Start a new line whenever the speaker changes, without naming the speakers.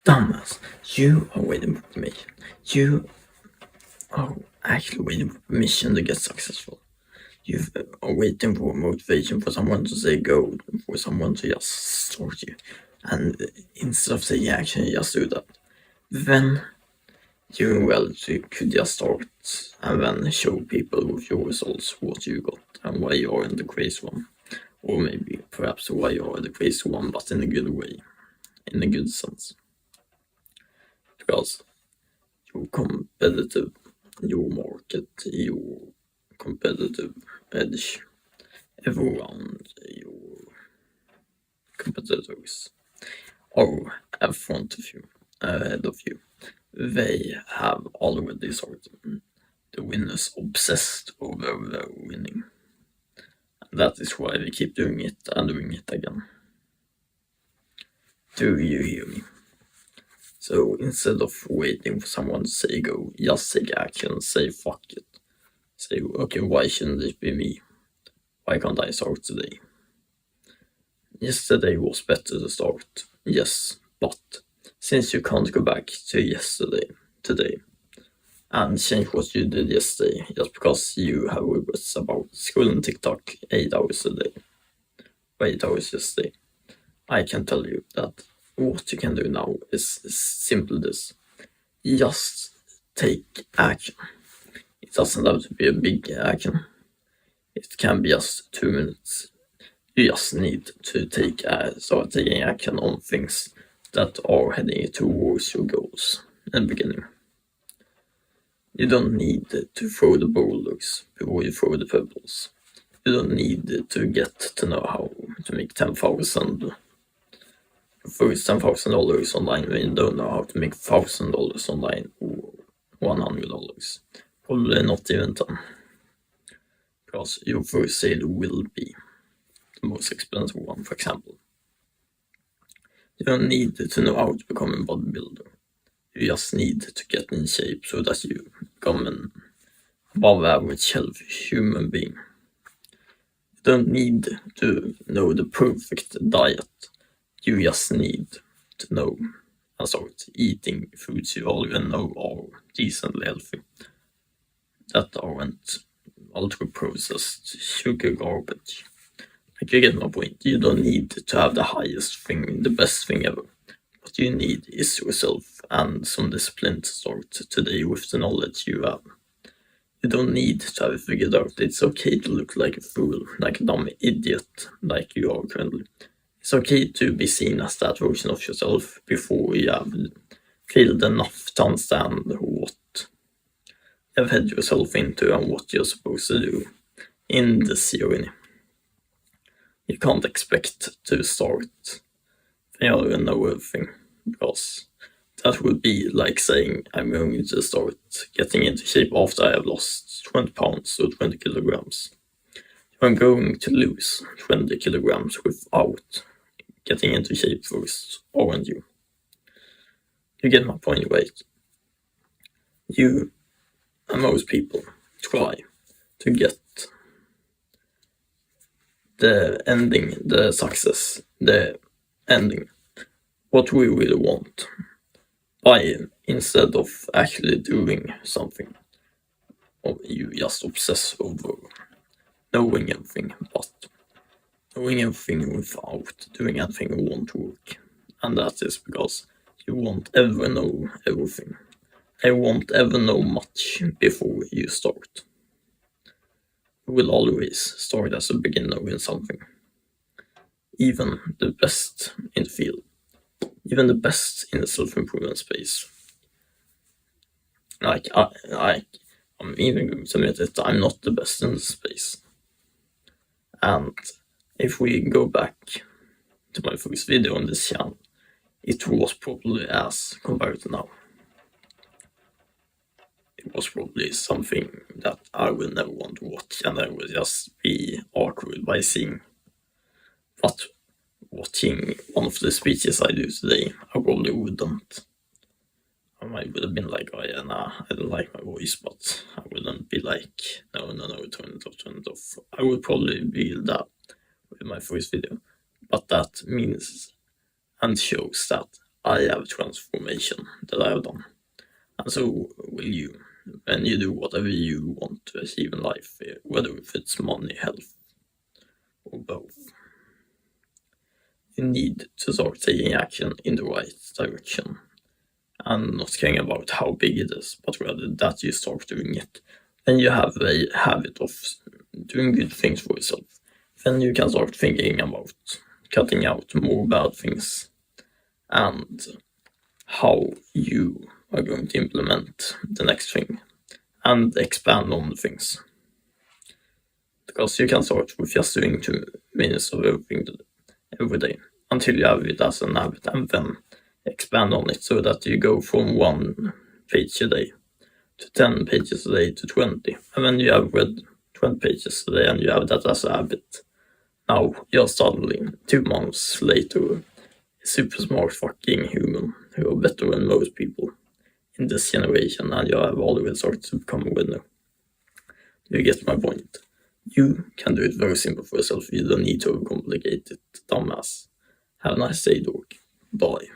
Thomas, you are waiting for permission. You are actually waiting for permission to get successful. You are waiting for motivation for someone to say go, for someone to just start you. And instead of taking action, you just do that. Then, doing well, you could just start and then show people with your results what you got and why you are in the crazy one. Or maybe perhaps why you are the crazy one, but in a good way, in a good sense. Because your competitive, your market, your competitive edge around your competitors are in front of you, ahead of you. They have already started. The winners obsessed over their winning. And that is why they keep doing it and doing it again. Do you hear me? So instead of waiting for someone to say go, just take action, say fuck it. Say, okay, why shouldn't it be me? Why can't I start today? Yesterday was better to start, yes, but since you can't go back to yesterday, today, and change what you did yesterday just because you have regrets about scrolling TikTok 8 hours a day, or 8 hours yesterday, I can tell you that what you can do now is simply this. Just take action. It doesn't have to be a big action. It can be just 2 minutes. You just need to start taking action on things that are heading towards your goals in the beginning. You don't need to throw the boulders before you throw the pebbles. You don't need to get to know how to make $10,000 online when you don't know how to make $1,000 online or $100. Probably not even 10. Because your first sale will be the most expensive one, for example. You don't need to know how to become a bodybuilder. You just need to get in shape so that you become an above average healthy human being. You don't need to know the perfect diet. You just need to know and start eating foods you already know are decently healthy. That aren't ultra processed sugar garbage. Like, you get my point. You don't need to have the highest thing, the best thing ever. What you need is yourself and some discipline to start today with the knowledge you have. You don't need to have it figured out. It's okay to look like a fool, like a dumb idiot, like you are currently. It's okay to be seen as that version of yourself before you have failed enough to understand what you've had yourself into and what you're supposed to do in this journey. You can't expect to start when you already know everything, because that would be like saying I'm going to start getting into shape after I have lost 20 pounds or 20 kilograms. I'm going to lose 20 kilograms without getting into shape first, aren't you? You get my point, right? You and most people try to get the ending, the success, the ending, what we really want, by instead of actually doing something. Or you just obsess over knowing everything, but knowing everything without doing anything won't work. And that is because you won't ever know everything. I won't ever know much before you start. You will always start as a beginner in something. Even the best in the field. Even the best in the self-improvement space. I'm even going to admit it, I'm not the best in the space. And if we go back to my first video on this channel, it was probably as compared to now. It was probably something that I will never want to watch, and I would just be awkward by seeing. But watching one of the speeches I do today, I probably wouldn't. I would have been like, oh yeah, nah, I don't like my voice, but I wouldn't be like, no, turn it off. I would probably be that with my first video. But that means and shows that I have a transformation that I have done. And so will you, when you do whatever you want to achieve in life, whether if it's money, health, or both. You need to start taking action in the right direction and not caring about how big it is, but rather that you start doing it. When you have a habit of doing good things for yourself, then you can start thinking about cutting out more bad things and how you are going to implement the next thing and expand on the things. Because you can start with just doing 2 minutes of everything every day until you have it as an habit, and then expand on it so that you go from 1 page a day to 10 pages a day to 20. And when you have read 20 pages a day and you have that as a habit, now you're suddenly 2 months later a super smart fucking human who are better than most people in this generation, and you have already started to become a winner. You get my point. You can do it very simple for yourself. You don't need to overcomplicate it, dumbass. Have a nice day, dog. Bye.